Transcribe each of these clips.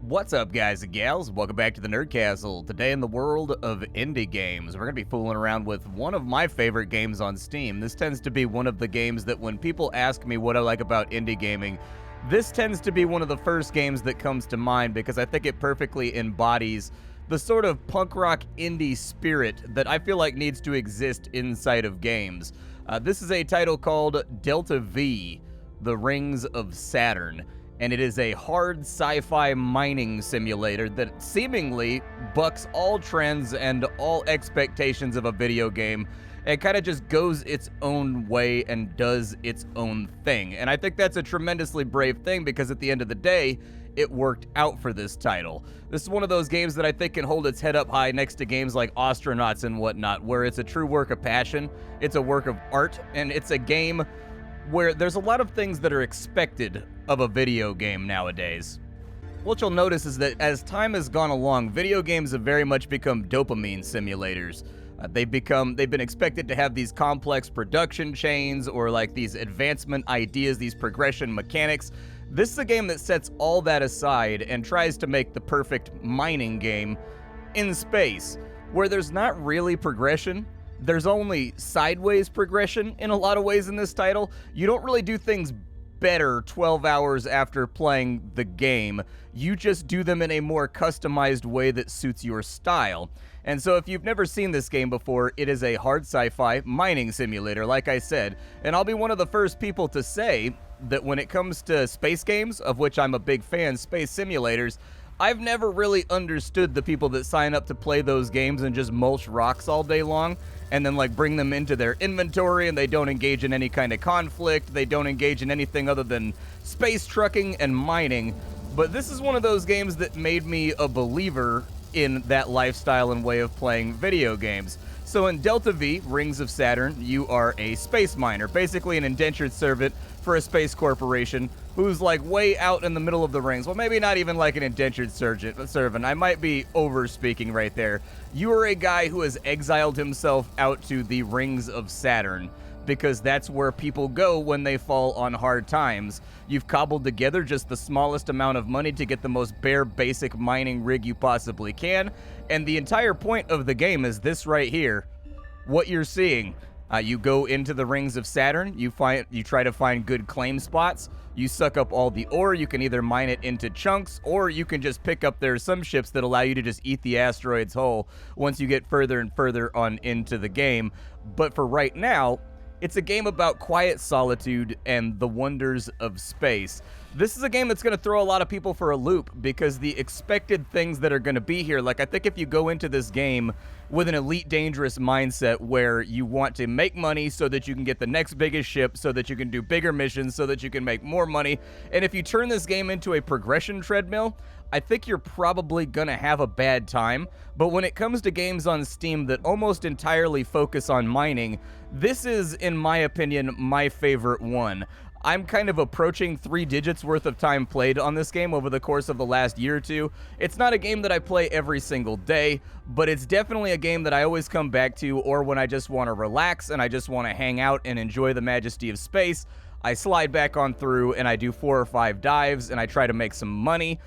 What's up, guys and gals? Welcome back to the Nerd Castle. Today in the world of indie games, we're going to be fooling around with one of my favorite games on Steam. This tends to be one of the games that when people ask me what I like about indie gaming, this tends to be one of the first games that comes to mind because I think it perfectly embodies the sort of punk rock indie spirit that I feel like needs to exist inside of games. This is a title called Delta V, The Rings of Saturn. And it is a hard sci-fi mining simulator that seemingly bucks all trends and all expectations of a video game and kind of just goes its own way and does its own thing. And I think that's a tremendously brave thing because at the end of the day, it worked out for this title. This is one of those games that I think can hold its head up high next to games like Astronauts and whatnot, where it's a true work of passion, it's a work of art, and it's a game where there's a lot of things that are expected of a video game nowadays. What you'll notice is that as time has gone along, video games have very much become dopamine simulators. They've been expected to have these complex production chains or like these advancement ideas, these progression mechanics. This is a game that sets all that aside and tries to make the perfect mining game in space, where there's not really progression. There's only sideways progression in a lot of ways in this title. You don't really do things better 12 hours after playing the game. You just do them in a more customized way that suits your style. And so if you've never seen this game before, it is a hard sci-fi mining simulator, like I said. And I'll be one of the first people to say that when it comes to space games, of which I'm a big fan, space simulators, I've never really understood the people that sign up to play those games and just mulch rocks all day long and then like bring them into their inventory and they don't engage in any kind of conflict. They don't engage in anything other than space trucking and mining. But this is one of those games that made me a believer in that lifestyle and way of playing video games. So in Delta V, Rings of Saturn, you are a space miner, basically an indentured servant for a space corporation who's like way out in the middle of the rings. Well, maybe not even like an indentured servant. I might be over-speaking right there. You are a guy who has exiled himself out to the Rings of Saturn because that's where people go when they fall on hard times. You've cobbled together just the smallest amount of money to get the most bare basic mining rig you possibly can, and the entire point of the game is this right here. What you're seeing. You go into the Rings of Saturn, you try to find good claim spots, you suck up all the ore, you can either mine it into chunks, or you can just pick up, there's some ships that allow you to just eat the asteroids whole once you get further and further on into the game. But for right now, it's a game about quiet solitude and the wonders of space. This is a game that's going to throw a lot of people for a loop because the expected things that are going to be here, like I think if you go into this game with an elite dangerous mindset where you want to make money so that you can get the next biggest ship, so that you can do bigger missions, so that you can make more money, and if you turn this game into a progression treadmill, I think you're probably going to have a bad time. But when it comes to games on Steam that almost entirely focus on mining, this is, in my opinion, my favorite one. I'm kind of approaching 3 digits worth of time played on this game over the course of the last year or two. It's not a game that I play every single day, but it's definitely a game that I always come back to, or when I just want to relax and I just want to hang out and enjoy the majesty of space, I slide back on through and I do 4 or 5 dives and I try to make some money,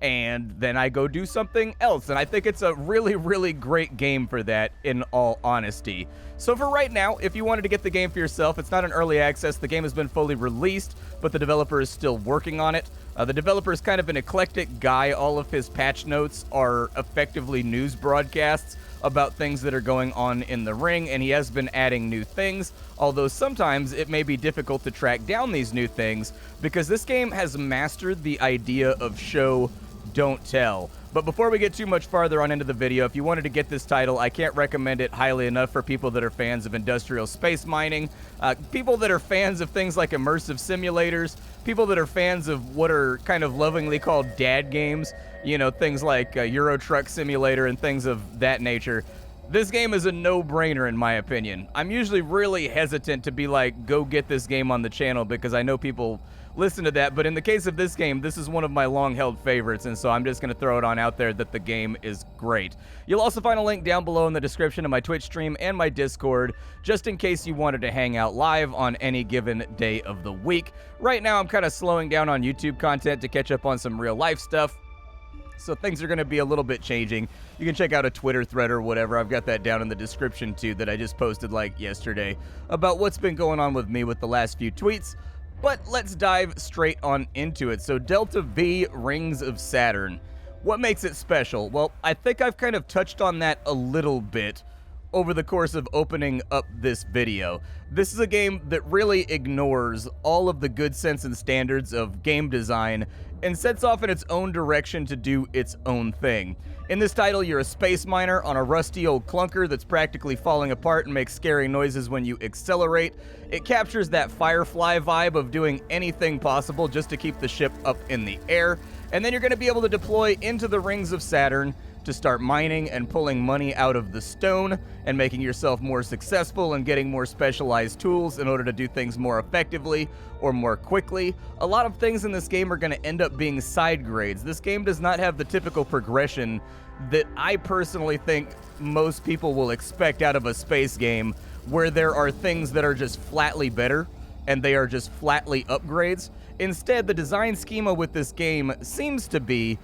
and then I go do something else. And I think it's a really, really great game for that, in all honesty. So for right now, if you wanted to get the game for yourself, it's not an early access. The game has been fully released, but the developer is still working on it. The developer is kind of an eclectic guy. All of his patch notes are effectively news broadcasts about things that are going on in the ring, and he has been adding new things, although sometimes it may be difficult to track down these new things because this game has mastered the idea of show, don't tell. But before we get too much farther on into the video, if you wanted to get this title, I can't recommend it highly enough for people that are fans of industrial space mining, people that are fans of things like immersive simulators, people that are fans of what are kind of lovingly called dad games, you know, things like Euro Truck Simulator and things of that nature. This game is a no-brainer in my opinion. I'm usually really hesitant to be like, go get this game on the channel because I know people listen to that, but in the case of this game, this is one of my long-held favorites, and so I'm just going to throw it on out there that the game is great. You'll also find a link down below in the description of my Twitch stream and my Discord, just in case you wanted to hang out live on any given day of the week. Right now, I'm kind of slowing down on YouTube content to catch up on some real-life stuff. So things are going to be a little bit changing. You can check out a Twitter thread or whatever. I've got that down in the description too that I just posted like yesterday about what's been going on with me with the last few tweets. But let's dive straight on into it. So Delta V Rings of Saturn. What makes it special? Well, I think I've kind of touched on that a little bit over the course of opening up this video. This is a game that really ignores all of the good sense and standards of game design and sets off in its own direction to do its own thing. In this title, you're a space miner on a rusty old clunker that's practically falling apart and makes scary noises when you accelerate. It captures that Firefly vibe of doing anything possible just to keep the ship up in the air, and then you're going to be able to deploy into the Rings of Saturn to start mining and pulling money out of the stone and making yourself more successful and getting more specialized tools in order to do things more effectively or more quickly. A lot of things in this game are going to end up being side grades. This game does not have the typical progression that I personally think most people will expect out of a space game, where there are things that are just flatly better and they are just flatly upgrades. Instead, the design schema with this game seems to be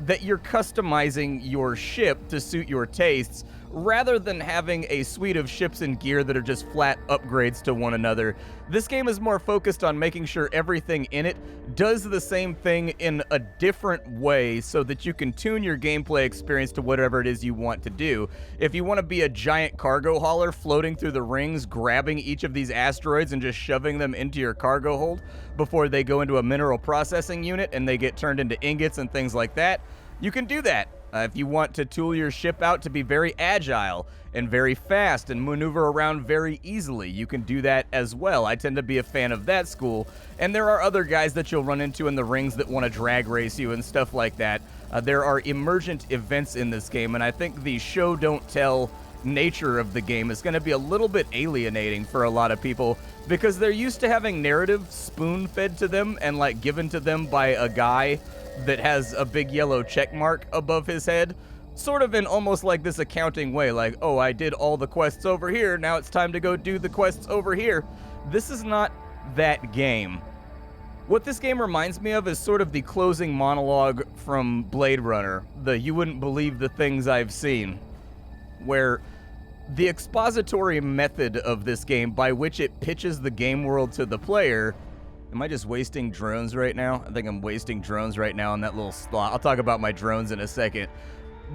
that you're customizing your ship to suit your tastes, rather than having a suite of ships and gear that are just flat upgrades to one another. This game is more focused on making sure everything in it does the same thing in a different way so that you can tune your gameplay experience to whatever it is you want to do. If you want to be a giant cargo hauler floating through the rings, grabbing each of these asteroids and just shoving them into your cargo hold before they go into a mineral processing unit and they get turned into ingots and things like that, you can do that. If you want to tool your ship out to be very agile and very fast and maneuver around very easily, you can do that as well. I tend to be a fan of that school, and there are other guys that you'll run into in the rings that want to drag race you and stuff like that. There are emergent events in this game, and I think the show don't tell nature of the game is going to be a little bit alienating for a lot of people, because they're used to having narrative spoon-fed to them and like given to them by a guy that has a big yellow check mark above his head, sort of in almost like this accounting way, like, oh, I did all the quests over here, now it's time to go do the quests over here. This is not that game. What this game reminds me of is sort of the closing monologue from Blade Runner, the "you wouldn't believe the things I've seen," where the expository method of this game by which it pitches the game world to the player. Am I just wasting drones right now? I think I'm wasting drones right now on that little slot. I'll talk about my drones in a second.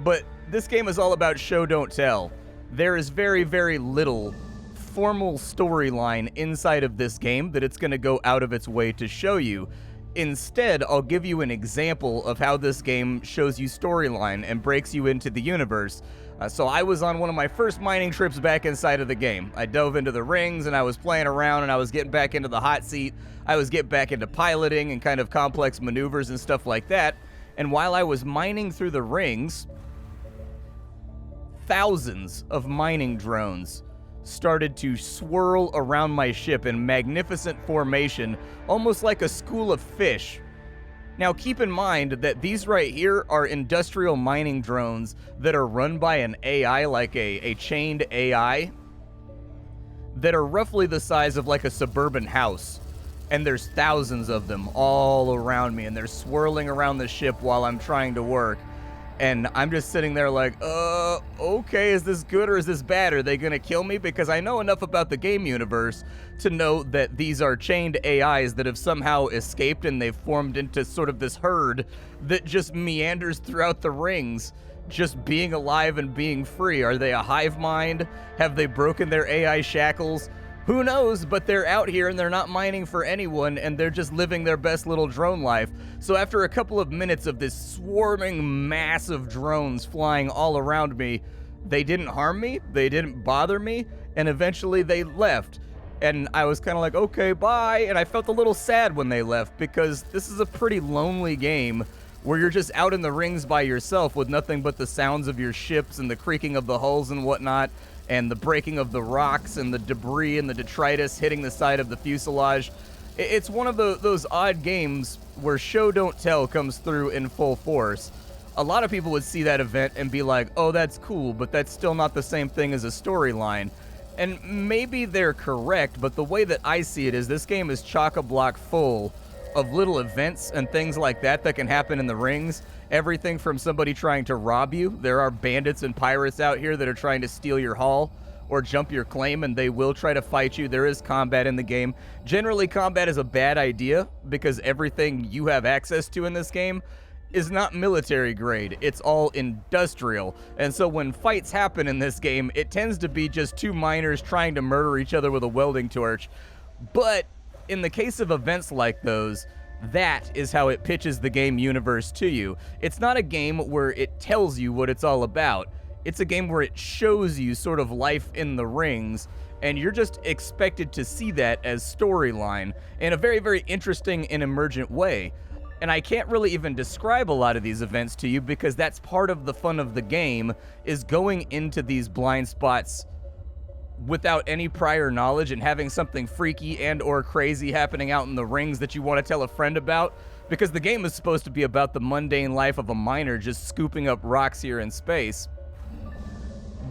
But this game is all about show, don't tell. There is very, very little formal storyline inside of this game that it's going to go out of its way to show you. Instead, I'll give you an example of how this game shows you storyline and breaks you into the universe. So I was on one of my first mining trips back inside of the game. I dove into the rings and I was playing around and I was getting back into the hot seat. I was getting back into piloting and kind of complex maneuvers and stuff like that. And while I was mining through the rings, thousands of mining drones started to swirl around my ship in magnificent formation, almost like a school of fish. Now keep in mind that these right here are industrial mining drones that are run by an AI, like a chained AI, that are roughly the size of like a suburban house. And there's thousands of them all around me, and they're swirling around the ship while I'm trying to work. And I'm just sitting there like, okay, is this good or is this bad? Are they gonna kill me? Because I know enough about the game universe to know that these are chained AIs that have somehow escaped and they've formed into sort of this herd that just meanders throughout the rings, just being alive and being free. Are they a hive mind? Have they broken their AI shackles? Who knows, but they're out here and they're not mining for anyone and they're just living their best little drone life. So after a couple of minutes of this swarming mass of drones flying all around me, they didn't harm me, they didn't bother me, and eventually they left. And I was kind of like, okay, bye. And I felt a little sad when they left, because this is a pretty lonely game where you're just out in the rings by yourself with nothing but the sounds of your ships and the creaking of the hulls and whatnot, and the breaking of the rocks and the debris and the detritus hitting the side of the fuselage. It's one of those odd games where show don't tell comes through in full force. A lot of people would see that event and be like, oh, that's cool, but that's still not the same thing as a storyline. And maybe they're correct, but the way that I see it is this game is chock-a-block full of little events and things like that that can happen in the rings, everything from somebody trying to rob you. There are bandits and pirates out here that are trying to steal your haul or jump your claim, and they will try to fight you. There is combat in the game. Generally, combat is a bad idea because everything you have access to in this game is not military grade. It's all industrial. And so when fights happen in this game, it tends to be just two miners trying to murder each other with a welding torch. But in the case of events like those, that is how it pitches the game universe to you. It's not a game where it tells you what it's all about. It's a game where it shows you sort of life in the rings, and you're just expected to see that as storyline in a very, very interesting and emergent way. And I can't really even describe a lot of these events to you because that's part of the fun of the game, is going into these blind spots without any prior knowledge and having something freaky and or crazy happening out in the rings that you want to tell a friend about, because the game is supposed to be about the mundane life of a miner just scooping up rocks here in space.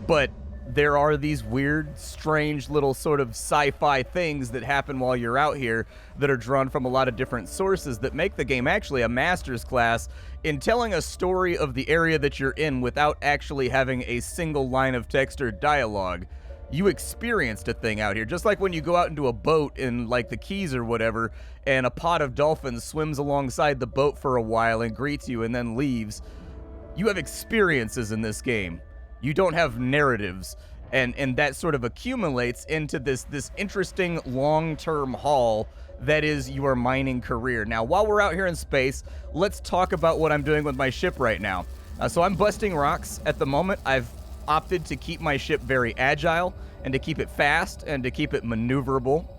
But there are these weird, strange little sort of sci-fi things that happen while you're out here that are drawn from a lot of different sources that make the game actually a master's class in telling a story of the area that you're in without actually having a single line of text or dialogue. You experienced a thing out here, just like when you go out into a boat in like the Keys or whatever, and a pod of dolphins swims alongside the boat for a while and greets you and then leaves. You have experiences in this game. You don't have narratives, and that sort of accumulates into this interesting long-term haul that is your mining career. Now, while we're out here in space, let's talk about what I'm doing with my ship right now. So I'm busting rocks at the moment. I've opted to keep my ship very agile and to keep it fast and to keep it maneuverable.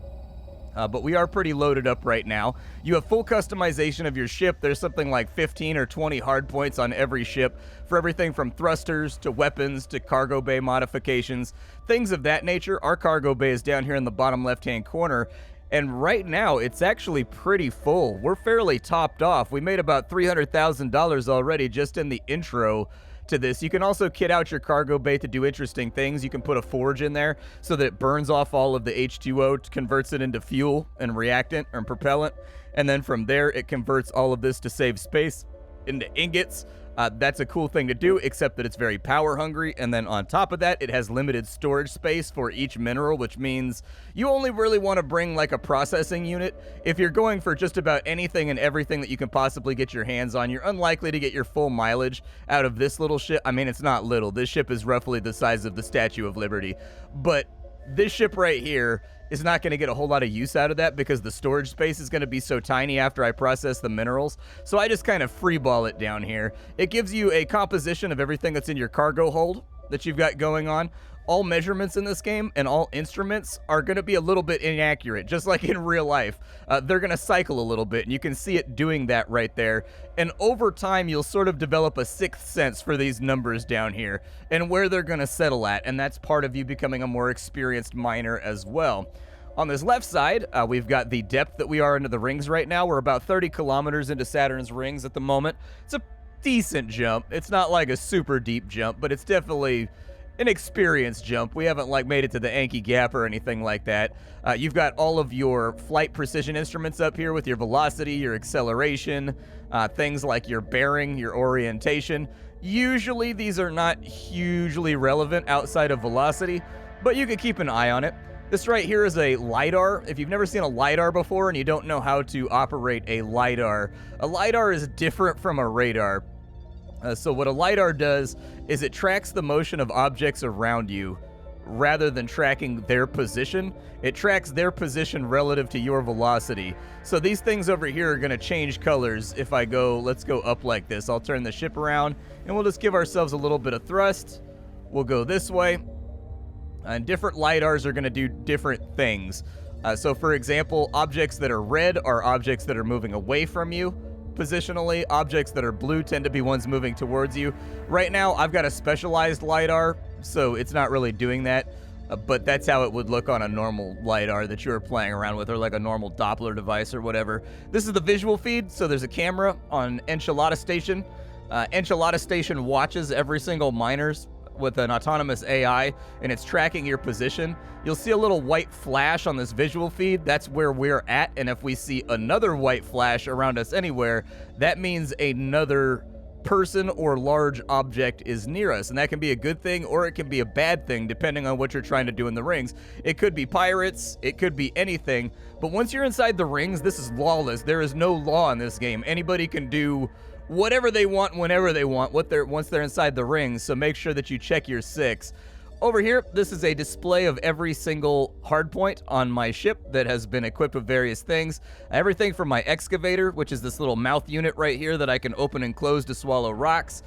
But we are pretty loaded up right now. You have full customization of your ship. There's something like 15 or 20 hard points on every ship for everything from thrusters to weapons to cargo bay modifications, things of that nature. Our cargo bay is down here in the bottom left-hand corner, and right now it's actually pretty full. We're fairly topped off. We made about $300,000 already just in the intro to this. You can also kit out your cargo bay to do interesting things. You can put a forge in there so that it burns off all of the H2O, converts it into fuel and reactant or propellant, and then from there it converts all of this to save space into ingots. That's a cool thing to do, except that it's very power hungry, and then on top of that it has limited storage space for each mineral, which means you only really want to bring like a processing unit. If you're going for just about anything and everything that you can possibly get your hands on, you're unlikely to get your full mileage out of this little ship. I mean, it's not little. This ship is roughly the size of the Statue of Liberty, but this ship right here is not going to get a whole lot of use out of that because the storage space is going to be so tiny after I process the minerals. So I just kind of freeball it down here. It gives you a composition of everything that's in your cargo hold that you've got going on. All measurements in this game and all instruments are going to be a little bit inaccurate, just like in real life. They're going to cycle a little bit, and you can see it doing that right there. And over time, you'll sort of develop a sixth sense for these numbers down here and where they're going to settle at, and that's part of you becoming a more experienced miner as well. On this left side, we've got the depth that we are into the rings right now. We're about 30 kilometers into Saturn's rings at the moment. It's a decent jump. It's not like a super deep jump, but it's definitely an experience jump. We haven't like made it to the Anki Gap or anything like that. You've got all of your flight precision instruments up here with your velocity, your acceleration, things like your bearing, your orientation. Usually these are not hugely relevant outside of velocity, but you can keep an eye on it. This right here is a LiDAR. If you've never seen a LiDAR before and you don't know how to operate a LiDAR is different from a radar. So what a LiDAR does is it tracks the motion of objects around you rather than tracking their position. It tracks their position relative to your velocity. So these things over here are going to change colors if I go, let's go up like this. I'll turn the ship around and we'll just give ourselves a little bit of thrust. We'll go this way. And different LiDARs are going to do different things. So for example, objects that are red are objects that are moving away from you. Positionally, objects that are blue tend to be ones moving towards you. Right now, I've got a specialized LiDAR, so it's not really doing that, but that's how it would look on a normal LiDAR that you're playing around with, or like a normal Doppler device or whatever. This is the visual feed, so there's a camera on Enchilada Station. Enchilada Station watches every single miner's with an autonomous AI, and it's tracking your position. You'll see a little white flash on this visual feed. That's where we're at, and if we see another white flash around us anywhere, that means another person or large object is near us, and that can be a good thing or it can be a bad thing depending on what you're trying to do in the rings. It could be pirates, it could be anything, but once you're inside the rings, this is lawless. There is no law in this game. Anybody can do whatever they want whenever they want once they're inside the rings, so make sure that you check your 6. Over here, this is a display of every single hardpoint on my ship that has been equipped with various things. Everything from my excavator, which is this little mouth unit right here that I can open and close to swallow rocks.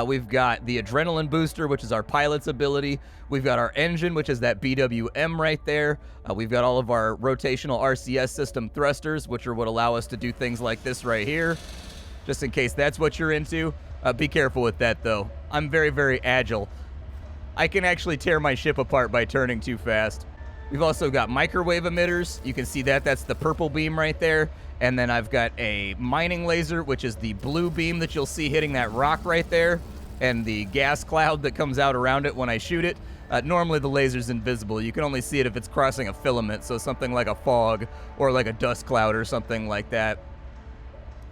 We've got the adrenaline booster, which is our pilot's ability. We've got our engine, which is that BWM right there. We've got all of our rotational RCS system thrusters, which are what allow us to do things like this right here, just in case that's what you're into. Be careful with that, though. I'm very, very agile. I can actually tear my ship apart by turning too fast. We've also got microwave emitters. You can see that. That's the purple beam right there. And then I've got a mining laser, which is the blue beam that you'll see hitting that rock right there, and the gas cloud that comes out around it when I shoot it. Normally the laser's invisible. You can only see it if it's crossing a filament, so something like a fog or like a dust cloud or something like that.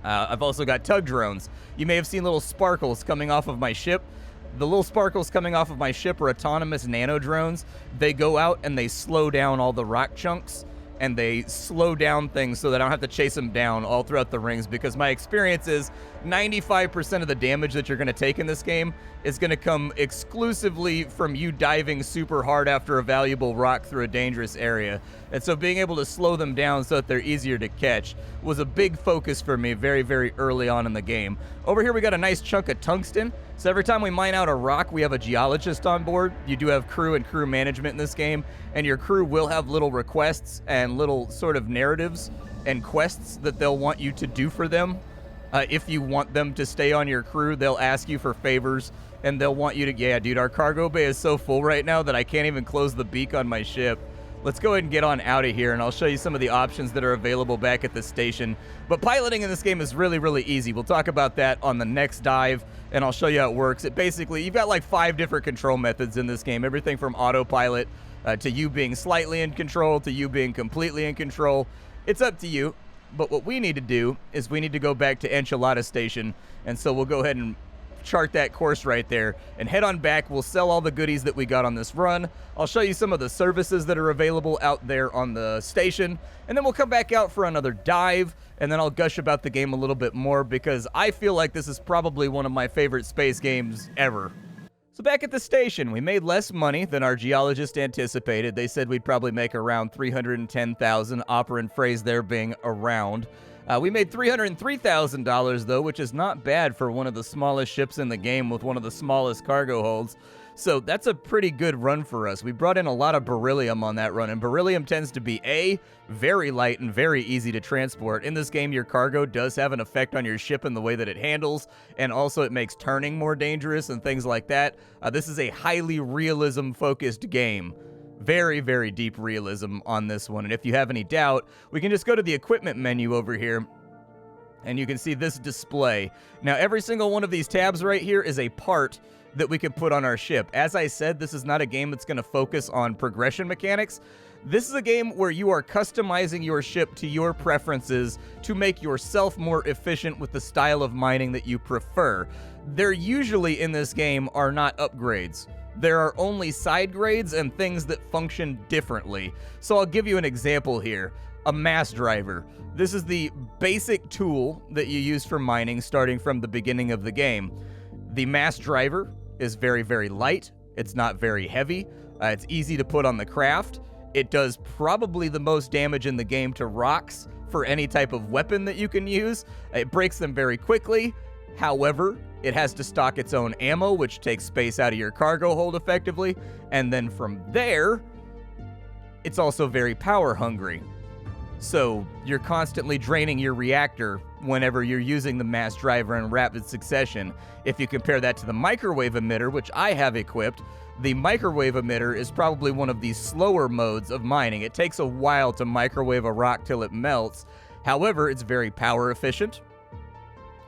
I've also got tug drones. You may have seen little sparkles coming off of my ship. The little sparkles coming off of my ship are autonomous nano drones. They go out and they slow down all the rock chunks, and they slow down things so that I don't have to chase them down all throughout the rings, because my experience is 95% of the damage that you're going to take in this game is going to come exclusively from you diving super hard after a valuable rock through a dangerous area. And so being able to slow them down so that they're easier to catch was a big focus for me very, very early on in the game. Over here we got a nice chunk of tungsten. So every time we mine out a rock, we have a geologist on board. You do have crew and crew management in this game, and your crew will have little requests and little sort of narratives and quests that they'll want you to do for them. If you want them to stay on your crew, they'll ask you for favors, and they'll want you to... Yeah, dude, our cargo bay is so full right now that I can't even close the beak on my ship. Let's go ahead and get on out of here, and I'll show you some of the options that are available back at the station. But piloting in this game is really, really easy. We'll talk about that on the next dive, and I'll show you how it works. It basically, you've got like 5 different control methods in this game. Everything from autopilot to you being slightly in control to you being completely in control. It's up to you. But what we need to do is we need to go back to Enchilada Station, and so we'll go ahead and chart that course right there and head on back. We'll sell all the goodies that we got on this run. I'll show you some of the services that are available out there on the station, and then we'll come back out for another dive, and then I'll gush about the game a little bit more, because I feel like this is probably one of my favorite space games ever. So back at the station, we made less money than our geologist anticipated. They said we'd probably make around $310,000, operant phrase there being around. We made $303,000 though, which is not bad for one of the smallest ships in the game with one of the smallest cargo holds. So that's a pretty good run for us. We brought in a lot of beryllium on that run, and beryllium tends to be very light and very easy to transport. In this game, your cargo does have an effect on your ship in the way that it handles, and also it makes turning more dangerous and things like that. This is a highly realism-focused game. Very, very deep realism on this one, and if you have any doubt, we can just go to the equipment menu over here, and you can see this display. Now, every single one of these tabs right here is a part that we can put on our ship. As I said, this is not a game that's going to focus on progression mechanics. This is a game where you are customizing your ship to your preferences to make yourself more efficient with the style of mining that you prefer. There usually in this game are not upgrades. There are only side grades and things that function differently. So I'll give you an example here. A mass driver. This is the basic tool that you use for mining starting from the beginning of the game. The mass driver is very, very light. It's not very heavy. It's easy to put on the craft. It does probably the most damage in the game to rocks for any type of weapon that you can use. It breaks them very quickly. However, it has to stock its own ammo, which takes space out of your cargo hold effectively. And then from there, it's also very power hungry. So you're constantly draining your reactor whenever you're using the mass driver in rapid succession. If you compare that to the microwave emitter, which I have equipped, the microwave emitter is probably one of the slower modes of mining. It takes a while to microwave a rock till it melts. However, it's very power efficient.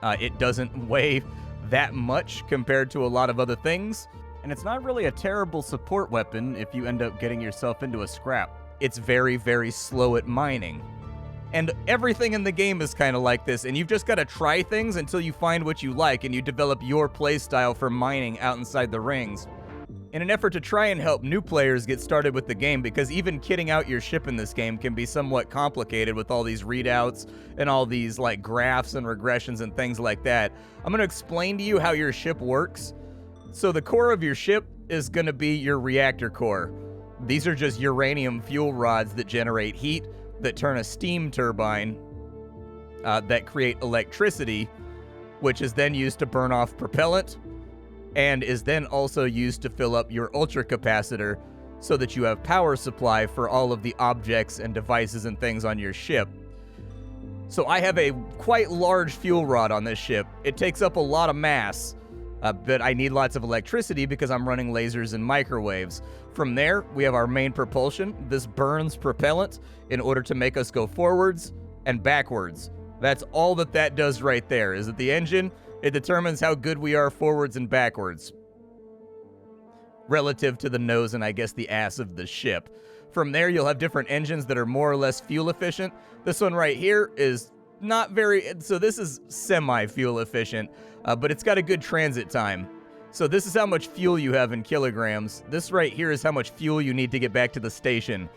It doesn't weigh that much compared to a lot of other things. And it's not really a terrible support weapon if you end up getting yourself into a scrap. It's very, very slow at mining. And everything in the game is kind of like this, and you've just got to try things until you find what you like and you develop your play style for mining out inside the rings. In an effort to try and help new players get started with the game, because even kitting out your ship in this game can be somewhat complicated with all these readouts and all these like graphs and regressions and things like that, I'm going to explain to you how your ship works. So the core of your ship is going to be your reactor core. These are just uranium fuel rods that generate heat, that turn a steam turbine, that create electricity, which is then used to burn off propellant, and is then also used to fill up your ultracapacitor so that you have power supply for all of the objects and devices and things on your ship. So I have a quite large fuel rod on this ship. It takes up a lot of mass, but I need lots of electricity because I'm running lasers and microwaves. From there, we have our main propulsion. This burns propellant in order to make us go forwards and backwards. That's all that does right there. Is it the engine? It determines how good we are forwards and backwards relative to the nose and I guess the ass of the ship. From there, you'll have different engines that are more or less fuel efficient. This one right here is not very, so this is semi-fuel efficient, but it's got a good transit time. So this is how much fuel you have in kilograms. This right here is how much fuel you need to get back to the station.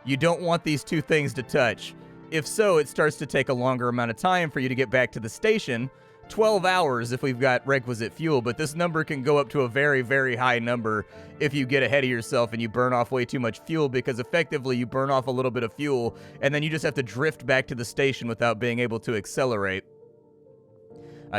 You don't want these two things to touch. If so, it starts to take a longer amount of time for you to get back to the station. 12 hours if we've got requisite fuel, but this number can go up to a very, very high number if you get ahead of yourself and you burn off way too much fuel, because effectively you burn off a little bit of fuel and then you just have to drift back to the station without being able to accelerate.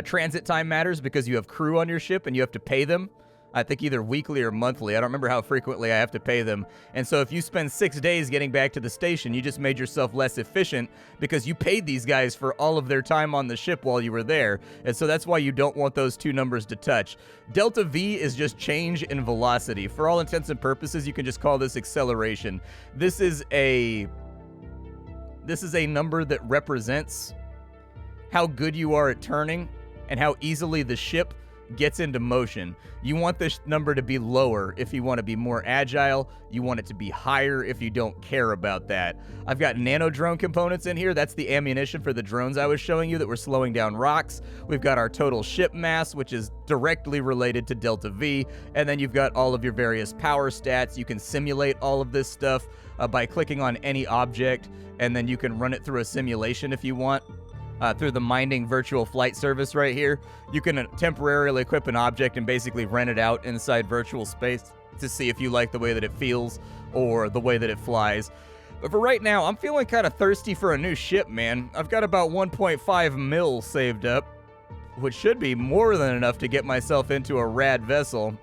Transit time matters because you have crew on your ship and you have to pay them. I think either weekly or monthly. I don't remember how frequently I have to pay them. And so if you spend 6 days getting back to the station, you just made yourself less efficient because you paid these guys for all of their time on the ship while you were there. And so that's why you don't want those two numbers to touch. Delta V is just change in velocity. For all intents and purposes, you can just call this acceleration. This is a number that represents how good you are at turning and how easily the ship gets into motion. You want this number to be lower if you want to be more agile. You want it to be higher if you don't care about that. I've got nano drone components in here. That's the ammunition for the drones I was showing you that were slowing down rocks. We've got our total ship mass, which is directly related to Delta V. And then you've got all of your various power stats. You can simulate all of this stuff by clicking on any object, and then you can run it through a simulation if you want. Through the Minding virtual flight service right here. You can temporarily equip an object and basically rent it out inside virtual space to see if you like the way that it feels or the way that it flies. But for right now, I'm feeling kind of thirsty for a new ship, man. I've got about 1.5 mil saved up, which should be more than enough to get myself into a rad vessel.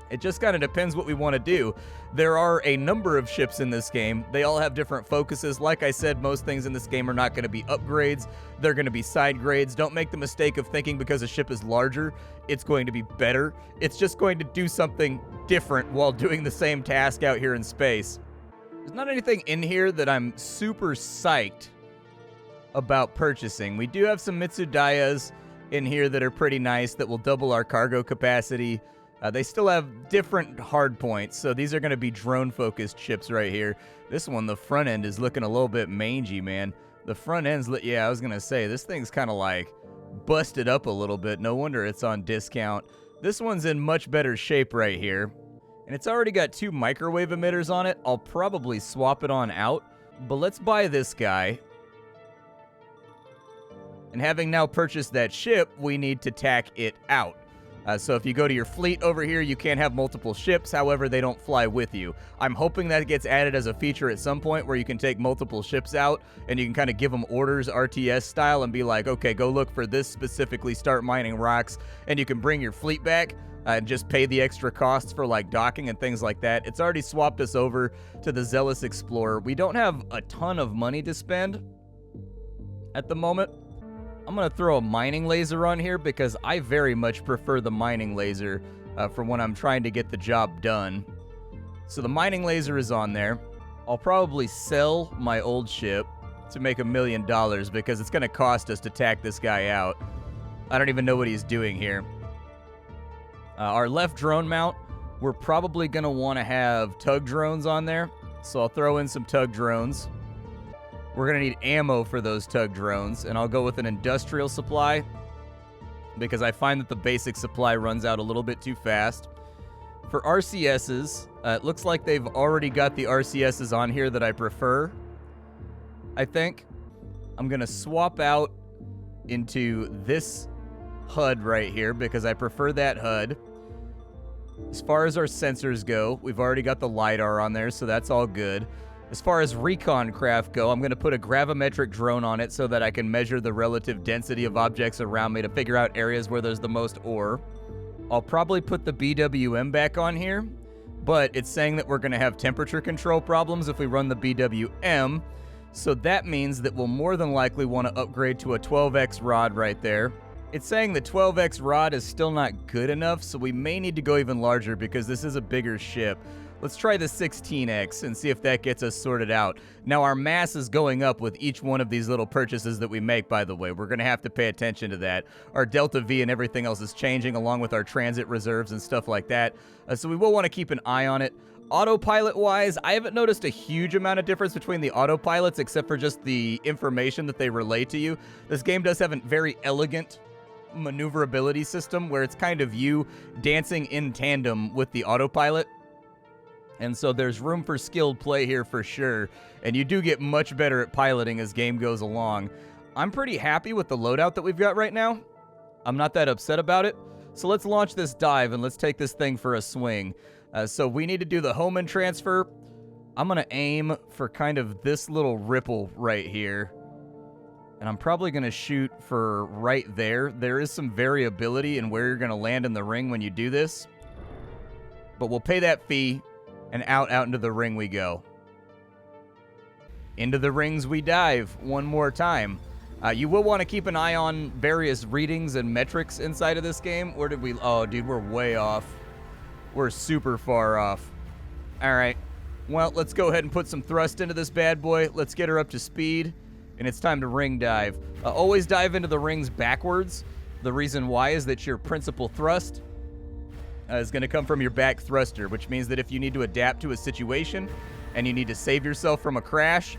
It just kind of depends what we want to do. There are a number of ships in this game. They all have different focuses. Like I said, most things in this game are not going to be upgrades. They're going to be side grades. Don't make the mistake of thinking because a ship is larger, it's going to be better. It's just going to do something different while doing the same task out here in space. There's not anything in here that I'm super psyched about purchasing. We do have some Mitsudayas in here that are pretty nice that will double our cargo capacity. They still have different hard points, so these are going to be drone-focused ships right here. This one, the front end, is looking a little bit mangy, man. The front end's, yeah, I was going to say, this thing's kind of like busted up a little bit. No wonder it's on discount. This one's in much better shape right here. And it's already got 2 microwave emitters on it. I'll probably swap it on out, but let's buy this guy. And having now purchased that ship, we need to tack it out. So if you go to your fleet over here, you can't have multiple ships. However, they don't fly with you. I'm hoping that gets added as a feature at some point where you can take multiple ships out and you can kind of give them orders RTS style and be like, okay, go look for this specifically, start mining rocks, and you can bring your fleet back and just pay the extra costs for like docking and things like that. It's already swapped us over to the Zealous Explorer. We don't have a ton of money to spend at the moment. I'm going to throw a mining laser on here because I very much prefer the mining laser for when I'm trying to get the job done. So the mining laser is on there. I'll probably sell my old ship to make $1 million because it's going to cost us to tack this guy out. I don't even know what he's doing here. Our left drone mount, we're probably going to want to have tug drones on there. So I'll throw in some tug drones. We're going to need ammo for those tug drones, and I'll go with an industrial supply because I find that the basic supply runs out a little bit too fast. For RCSs, it looks like they've already got the RCSs on here that I prefer, I think. I'm going to swap out into this HUD right here because I prefer that HUD. As far as our sensors go, we've already got the LiDAR on there, so that's all good. As far as recon craft go, I'm going to put a gravimetric drone on it so that I can measure the relative density of objects around me to figure out areas where there's the most ore. I'll probably put the BWM back on here, but it's saying that we're going to have temperature control problems if we run the BWM, so that means that we'll more than likely want to upgrade to a 12x rod right there. It's saying the 12x rod is still not good enough, so we may need to go even larger because this is a bigger ship. Let's try the 16x and see if that gets us sorted out. Now, our mass is going up with each one of these little purchases that we make, by the way. We're going to have to pay attention to that. Our delta V and everything else is changing along with our transit reserves and stuff like that. So we will want to keep an eye on it. Autopilot-wise, I haven't noticed a huge amount of difference between the autopilots except for just the information that they relay to you. This game does have a very elegant maneuverability system where it's kind of you dancing in tandem with the autopilot. And so there's room for skilled play here for sure, and you do get much better at piloting as game goes along. I'm pretty happy with the loadout that we've got right now. I'm not that upset about it. So let's launch this dive and let's take this thing for a swing. So we need to do the Hohmann transfer. I'm going to aim for kind of this little ripple right here. And I'm probably going to shoot for right there. There is some variability in where you're going to land in the ring when you do this. But we'll pay that fee. And out into the ring we go. Into the rings we dive one more time. You will want to keep an eye on various readings and metrics inside of this game. Where did we... Oh, dude, we're way off. We're super far off. All right. Well, let's go ahead and put some thrust into this bad boy. Let's get her up to speed. And it's time to ring dive. Always dive into the rings backwards. The reason why is that your principal thrust is going to come from your back thruster, which means that if you need to adapt to a situation and you need to save yourself from a crash,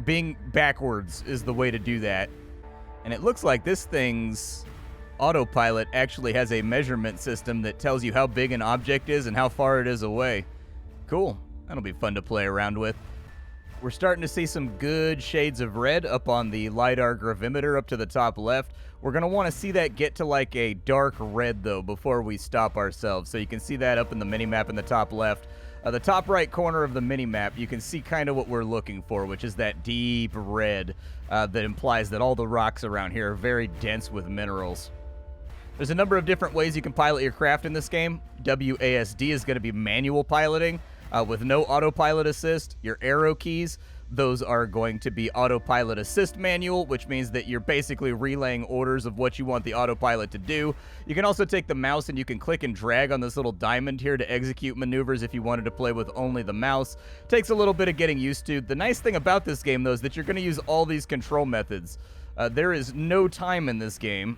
being backwards is the way to do that. And it looks like this thing's autopilot actually has a measurement system that tells you how big an object is and how far it is away. Cool. That'll be fun to play around with. We're starting to see some good shades of red up on the LiDAR gravimeter up to the top left. We're going to want to see that get to like a dark red, though, before we stop ourselves. So you can see that up in the minimap in the top left. The top right corner of the minimap, you can see kind of what we're looking for, which is that deep red that implies that all the rocks around here are very dense with minerals. There's a number of different ways you can pilot your craft in this game. WASD is going to be manual piloting. With no autopilot assist, your arrow keys, those are going to be autopilot assist manual, which means that you're basically relaying orders of what you want the autopilot to do. You can also take the mouse and you can click and drag on this little diamond here to execute maneuvers if you wanted to play with only the mouse. Takes a little bit of getting used to. The nice thing about this game, though, is that you're going to use all these control methods. There is no time in this game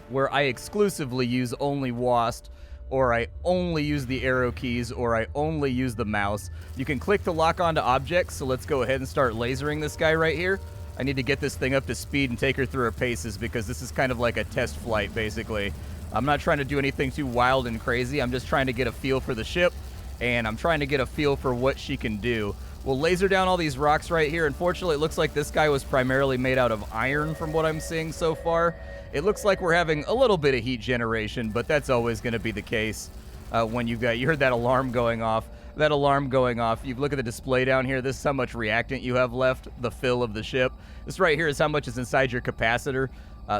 where I exclusively use only WASD, or I only use the arrow keys, or I only use the mouse. You can click to lock onto objects, so let's go ahead and start lasering this guy right here. I need to get this thing up to speed and take her through her paces because this is kind of like a test flight, basically. I'm not trying to do anything too wild and crazy. I'm just trying to get a feel for the ship, and I'm trying to get a feel for what she can do. We'll laser down all these rocks right here. Unfortunately, it looks like this guy was primarily made out of iron from what I'm seeing so far. It looks like we're having a little bit of heat generation, but that's always going to be the case when you heard that alarm going off. That alarm going off, you look at the display down here, this is how much reactant you have left, the fill of the ship. This right here is how much is inside your capacitor.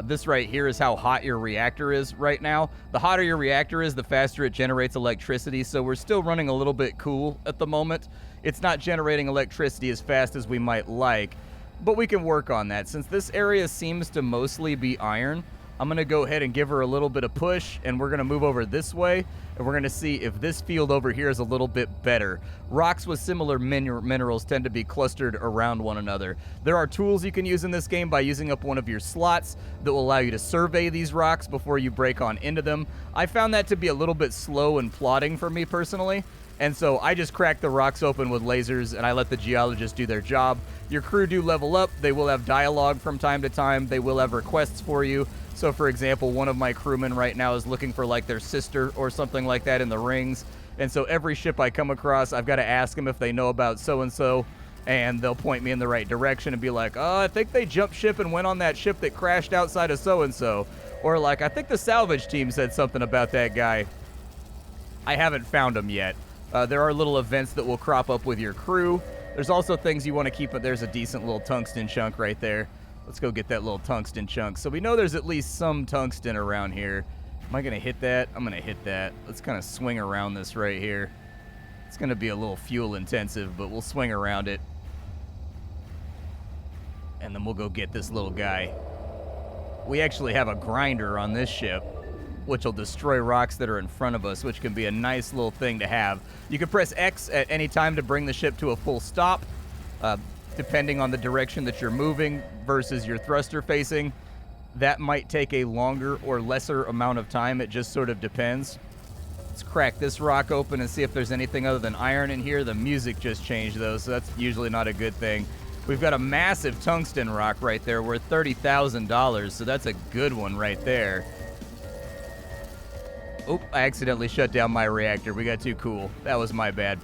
This right here is how hot your reactor is right now. The hotter your reactor is, the faster it generates electricity, so we're still running a little bit cool at the moment. It's not generating electricity as fast as we might like, but we can work on that. Since this area seems to mostly be iron, I'm going to go ahead and give her a little bit of push, and we're going to move over this way, and we're going to see if this field over here is a little bit better. Rocks with similar minerals tend to be clustered around one another. There are tools you can use in this game by using up one of your slots that will allow you to survey these rocks before you break on into them. I found that to be a little bit slow and plodding for me personally, And so I just crack the rocks open with lasers, and I let the geologists do their job. Your crew do level up. They will have dialogue from time to time. They will have requests for you. So, for example, one of my crewmen right now is looking for, like, their sister or something like that in the rings. And so every ship I come across, I've got to ask them if they know about so-and-so, and they'll point me in the right direction and be like, oh, I think they jumped ship and went on that ship that crashed outside of so-and-so. Or, like, I think the salvage team said something about that guy. I haven't found him yet. There are little events that will crop up with your crew. There's also things you want to keep, but there's a decent little tungsten chunk right there. Let's go get that little tungsten chunk. So we know there's at least some tungsten around here. Am I going to hit that? I'm going to hit that. Let's kind of swing around this right here. It's going to be a little fuel intensive, but we'll swing around it. And then we'll go get this little guy. We actually have a grinder on this ship, which will destroy rocks that are in front of us, which can be a nice little thing to have. You can press X at any time to bring the ship to a full stop, depending on the direction that you're moving versus your thruster facing. That might take a longer or lesser amount of time. It just sort of depends. Let's crack this rock open and see if there's anything other than iron in here. The music just changed, though, so that's usually not a good thing. We've got a massive tungsten rock right there worth $30,000, so that's a good one right there. Oop, I accidentally shut down my reactor. We got too cool. That was my bad.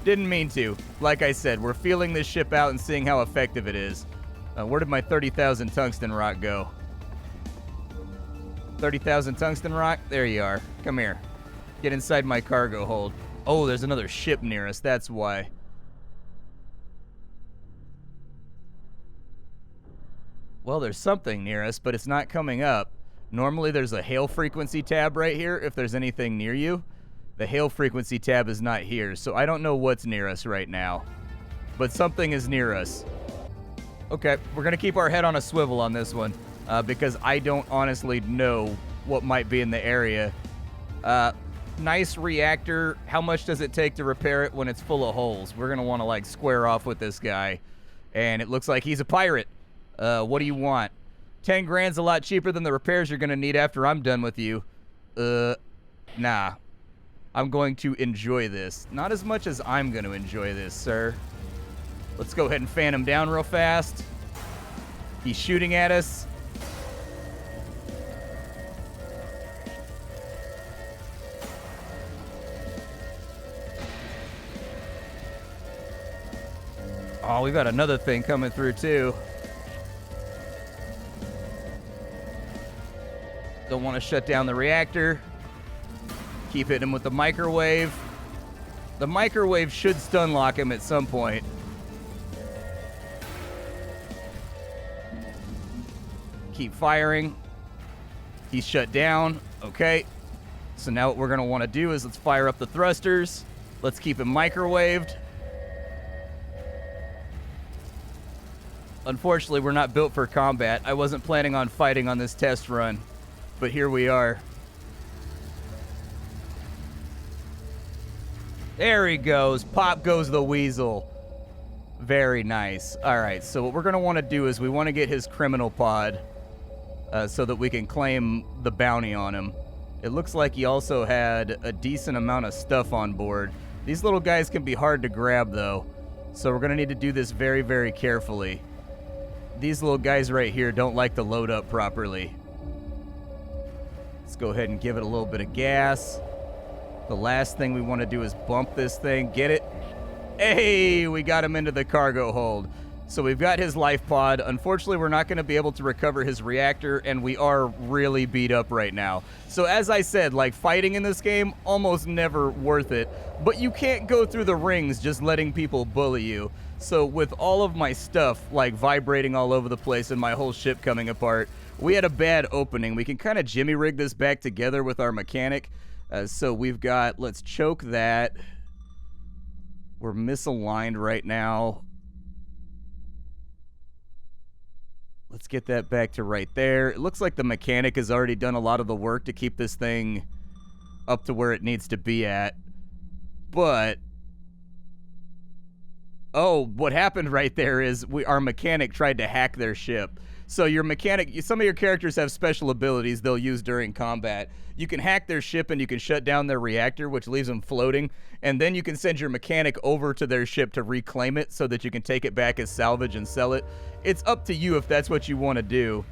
Didn't mean to. Like I said, we're feeling this ship out and seeing how effective it is. Where did my 30,000 tungsten rock go? 30,000 tungsten rock? There you are. Come here. Get inside my cargo hold. Oh, there's another ship near us. That's why. Well, there's something near us, but it's not coming up. Normally, there's a hail frequency tab right here if there's anything near you. The hail frequency tab is not here, so I don't know what's near us right now. But something is near us. Okay, we're going to keep our head on a swivel on this one, because I don't honestly know what might be in the area. Nice reactor. How much does it take to repair it when it's full of holes? We're going to want to, like, square off with this guy. And it looks like he's a pirate. What do you want? 10 grand's a lot cheaper than the repairs you're going to need after I'm done with you. Nah. I'm going to enjoy this. Not as much as I'm going to enjoy this, sir. Let's go ahead and fan him down real fast. He's shooting at us. Oh, we've got another thing coming through, too. Don't want to shut down the reactor. Keep hitting him with the microwave. The microwave should stun lock him at some point. Keep firing. He's shut down. Okay. So now what we're going to want to do is let's fire up the thrusters. Let's keep him microwaved. Unfortunately, we're not built for combat. I wasn't planning on fighting on this test run, but here we are. There he goes. Pop goes the weasel. Very nice. All right, so what we're going to want to do is we want to get his criminal pod so that we can claim the bounty on him. It looks like he also had a decent amount of stuff on board. These little guys can be hard to grab, though, so we're going to need to do this very, very carefully. These little guys right here don't like to load up properly. Let's go ahead and give it a little bit of gas. The last thing we want to do is bump this thing. Get it? Hey, we got him into the cargo hold. So we've got his life pod. Unfortunately, we're not going to be able to recover his reactor, and we are really beat up right now. So as I said, like, fighting in this game, almost never worth it. But you can't go through the rings just letting people bully you. So with all of my stuff, like, vibrating all over the place and my whole ship coming apart, we had a bad opening. We can kind of jimmy rig this back together with our mechanic. So we've got, let's choke that. We're misaligned right now. Let's get that back to right there. It looks like the mechanic has already done a lot of the work to keep this thing up to where it needs to be at. But, oh, what happened right there is our mechanic tried to hack their ship. So your mechanic, some of your characters have special abilities they'll use during combat. You can hack their ship and you can shut down their reactor, which leaves them floating. And then you can send your mechanic over to their ship to reclaim it so that you can take it back as salvage and sell it. It's up to you if that's what you want to do.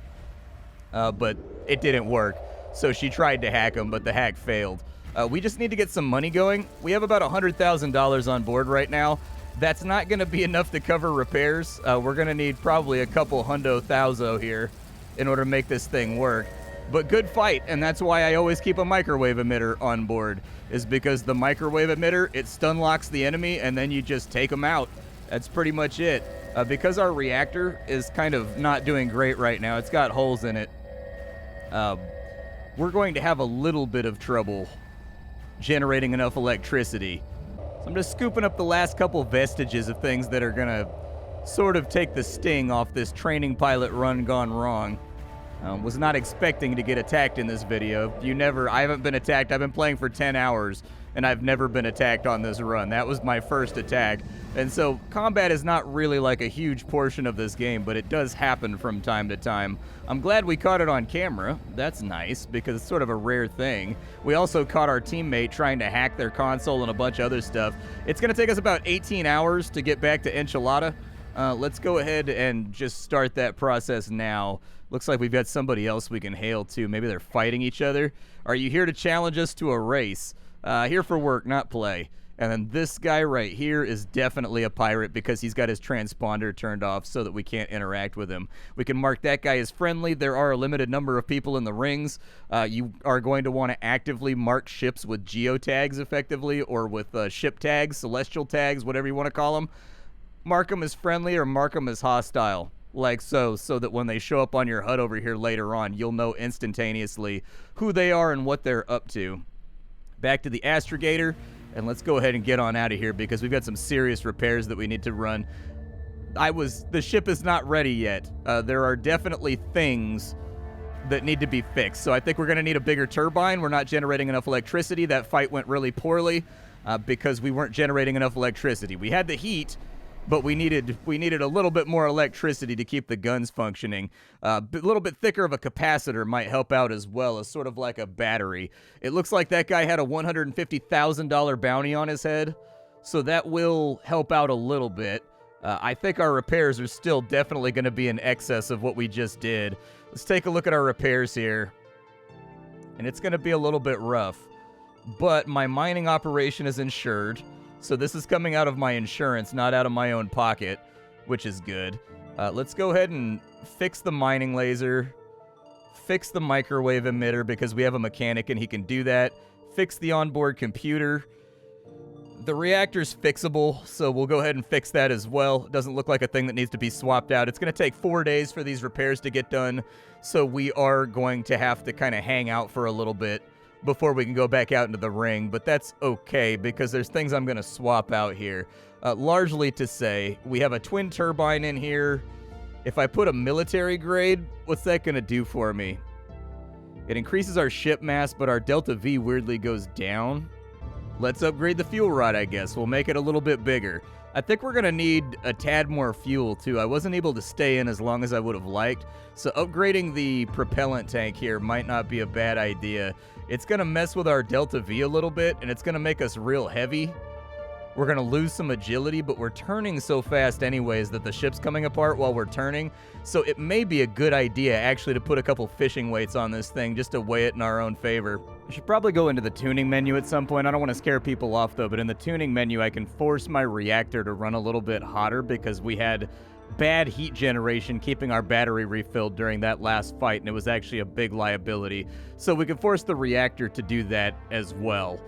But it didn't work. So she tried to hack them, but the hack failed. We just need to get some money going. We have about $100,000 on board right now. That's not going to be enough to cover repairs. We're going to need probably a couple $100,000 here in order to make this thing work. But good fight, and that's why I always keep a microwave emitter on board, is because the microwave emitter, it stun locks the enemy, and then you just take them out. That's pretty much it. Because our reactor is kind of not doing great right now, it's got holes in it, we're going to have a little bit of trouble generating enough electricity. So I'm just scooping up the last couple vestiges of things that are going to sort of take the sting off this training pilot run gone wrong. Was not expecting to get attacked in this video. I haven't been attacked. I've been playing for 10 hours, and I've never been attacked on this run. That was my first attack. And so combat is not really like a huge portion of this game, but it does happen from time to time. I'm glad we caught it on camera. That's nice, because it's sort of a rare thing. We also caught our teammate trying to hack their console and a bunch of other stuff. It's going to take us about 18 hours to get back to Enchilada. Let's go ahead and just start that process now. Looks like we've got somebody else we can hail too. Maybe they're fighting each other. Are you here to challenge us to a race? Here for work, not play. And then this guy right here is definitely a pirate because he's got his transponder turned off so that we can't interact with him. We can mark that guy as friendly. There are a limited number of people in the rings. You are going to want to actively mark ships with geotags effectively, or with ship tags, celestial tags, whatever you want to call them. Mark them as friendly or mark them as hostile. Like so that when they show up on your HUD over here later on, you'll know instantaneously who they are and what they're up to. Back to the astrogator, and let's go ahead and get on out of here because we've got some serious repairs that we need to run. The ship is not ready yet. There are definitely things that need to be fixed. So I think we're going to need a bigger turbine. We're not generating enough electricity. That fight went really poorly because we weren't generating enough electricity. We had the heat, but we needed a little bit more electricity to keep the guns functioning. A little bit thicker of a capacitor might help out as well, as sort of like a battery. It looks like that guy had a $150,000 bounty on his head, so that will help out a little bit. I think our repairs are still definitely going to be in excess of what we just did. Let's take a look at our repairs here. And it's going to be a little bit rough, but my mining operation is insured. So this is coming out of my insurance, not out of my own pocket, which is good. Let's go ahead and fix the mining laser, fix the microwave emitter because we have a mechanic and he can do that, fix the onboard computer. The reactor's fixable, so we'll go ahead and fix that as well. It doesn't look like a thing that needs to be swapped out. It's going to take 4 days for these repairs to get done, so we are going to have to kind of hang out for a little bit before we can go back out into the ring, but that's okay because there's things I'm going to swap out here. Largely to say, we have a twin turbine in here. If I put a military grade, what's that going to do for me? It increases our ship mass, but our delta V weirdly goes down. Let's upgrade the fuel rod, I guess. We'll make it a little bit bigger. I think we're going to need a tad more fuel, too. I wasn't able to stay in as long as I would have liked, so upgrading the propellant tank here might not be a bad idea. It's going to mess with our delta V a little bit, and it's going to make us real heavy. We're going to lose some agility, but we're turning so fast anyways that the ship's coming apart while we're turning, so it may be a good idea actually to put a couple fishing weights on this thing just to weigh it in our own favor. I should probably go into the tuning menu at some point. I don't want to scare people off though, but in the tuning menu I can force my reactor to run a little bit hotter because we had bad heat generation keeping our battery refilled during that last fight, and it was actually a big liability. So we can force the reactor to do that as well.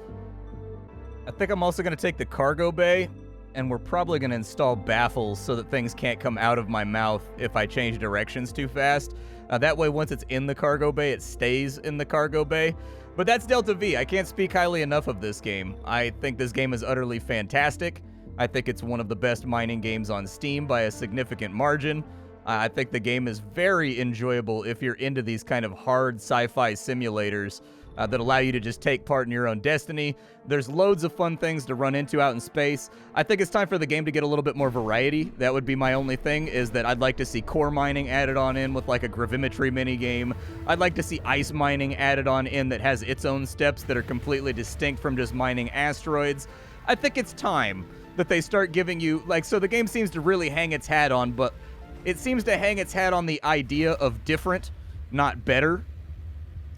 I think I'm also going to take the cargo bay, and we're probably going to install baffles so that things can't come out of my mouth if I change directions too fast. That way, once it's in the cargo bay, it stays in the cargo bay. But that's Delta V. I can't speak highly enough of this game. I think this game is utterly fantastic. I think it's one of the best mining games on Steam by a significant margin. I think the game is very enjoyable if you're into these kind of hard sci-fi simulators. that allow you to just take part in your own destiny. There's loads of fun things to run into out in space. I think it's time for the game to get a little bit more variety. That would be my only thing, is that I'd like to see core mining added on in with like a gravimetry minigame. I'd like to see ice mining added on in that has its own steps that are completely distinct from just mining asteroids. I think it's time that they start giving you, like, so the game seems to really hang its hat on, but it seems to hang its hat on the idea of different, not better.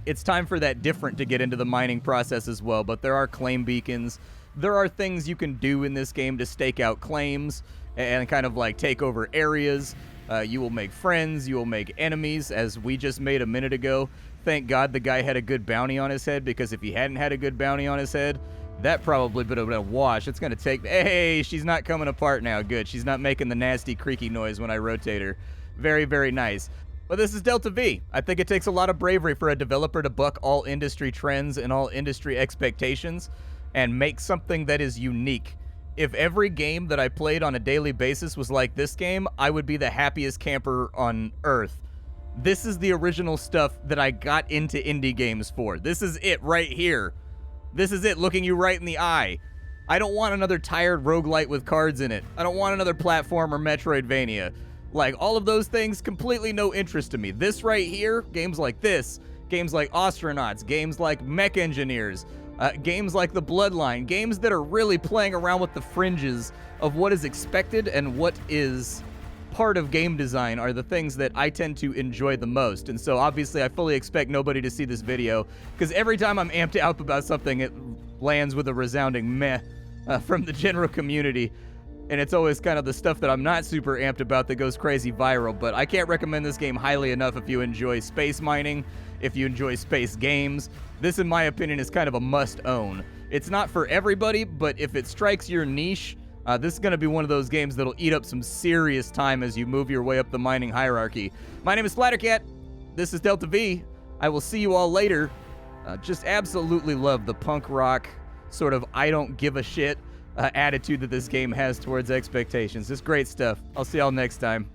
It's time for that different to get into the mining process as well, but there are claim beacons. There are things you can do in this game to stake out claims and kind of like take over areas. You will make friends, you will make enemies, as we just made a minute ago. Thank God the guy had a good bounty on his head, because if he hadn't had a good bounty on his head, that probably would have been a wash. It's going to take... Hey, she's not coming apart now. Good. She's not making the nasty creaky noise when I rotate her. Very, very nice. But this is Delta V. I think it takes a lot of bravery for a developer to buck all industry trends and all industry expectations and make something that is unique. If every game that I played on a daily basis was like this game, I would be the happiest camper on Earth. This is the original stuff that I got into indie games for. This is it right here. This is it, looking you right in the eye. I don't want another tired roguelite with cards in it. I don't want another platformer Metroidvania. Like, all of those things, completely no interest to me. This right here, games like this, games like Astronauts, games like Mech Engineers, games like The Bloodline, games that are really playing around with the fringes of what is expected and what is part of game design are the things that I tend to enjoy the most. And so obviously I fully expect nobody to see this video, because every time I'm amped up about something, it lands with a resounding meh from the general community. And it's always kind of the stuff that I'm not super amped about that goes crazy viral. But I can't recommend this game highly enough if you enjoy space mining, if you enjoy space games. This, in my opinion, is kind of a must-own. It's not for everybody, but if it strikes your niche, this is going to be one of those games that'll eat up some serious time as you move your way up the mining hierarchy. My name is Splattercat. This is Delta V. I will see you all later. Just absolutely love the punk rock sort of I don't give a shit attitude that this game has towards expectations. It's great stuff. I'll see y'all next time.